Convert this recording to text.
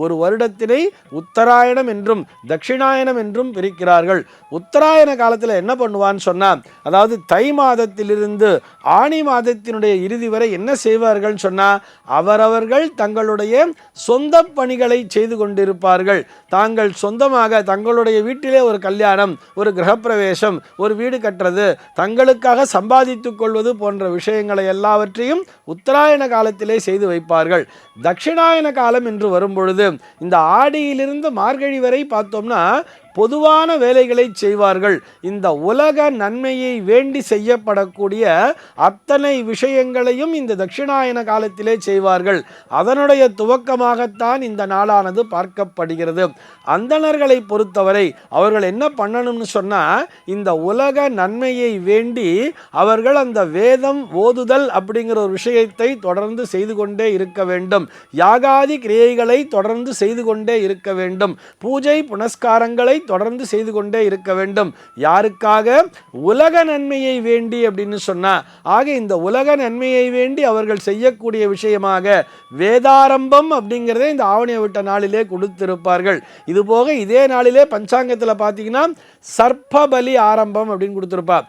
ஒரு வருடத்தினை உத்தராயணம் என்றும் தட்சிணாயனம் என்றும் பிரிக்கிறார்கள். உத்தராயண காலத்தில் என்ன பண்ணுவான்னு சொன்னால், அதாவது தை மாதத்திலிருந்து ஆணி மாதத்தினுடைய இறுதி வரை என்ன செய்வார்கள் சொன்னால், அவரவர்கள் தங்களுடைய சொந்த பணிகளை செய்து கொண்டிருப்பார்கள். தாங்கள் சொந்தமாக தங்களுடைய வீட்டிலே ஒரு கல்யாணம், ஒரு கிரகப்பிரவேசம், ஒரு வீடு கட்டுறது, தங்களுக்காக சம்பாதித்துக் கொள்வது போன்ற விஷயங்களை எல்லாவற்றையும் உத்தராயண காலத்திலே செய்து வைப்பார்கள். தட்சிணாயன காலம் என்று வரும்பொழுது இந்த ஆடியிலிருந்து மார்கழி வரை பார்த்தோம்னா பொதுவான வேலைகளை செய்வார்கள். இந்த உலக நன்மையை வேண்டி செய்யப்படக்கூடிய அத்தனை விஷயங்களையும் இந்த தட்சிணாயன காலத்திலே செய்வார்கள். அதனுடைய துவக்கமாகத்தான் இந்த நாளானது பார்க்கப்படுகிறது. அந்தணர்களை பொறுத்தவரை அவர்கள் என்ன பண்ணணும்னு சொன்னால், இந்த உலக நன்மையை வேண்டி அவர்கள் அந்த வேதம் ஓதுதல் அப்படிங்கிற ஒரு விஷயத்தை தொடர்ந்து செய்து கொண்டே இருக்க வேண்டும். யாகாதி கிரியைகளை தொடர்ந்து செய்து கொண்டே இருக்க வேண்டும். பூஜை புனஸ்காரங்களை தொடர்ந்து செய்து கொண்டே இருக்க வேண்டும். யாருக்காக? உலக நன்மையை வேண்டி அப்படின்னு சொன்னா, ஆக இந்த உலக நன்மையை வேண்டி அவர்கள் செய்யக்கூடிய விஷயமாக வேதாரம்பம் அப்படிங்கிறதே இந்த ஆவணியை விட்ட நாளிலே கொடுத்திருப்பார்கள். இது போக இதே நாளிலே பஞ்சாங்கத்தில் பார்த்தீங்கன்னா சர்ப்பபலி ஆரம்பம் அப்படின்னு கொடுத்திருப்பார்.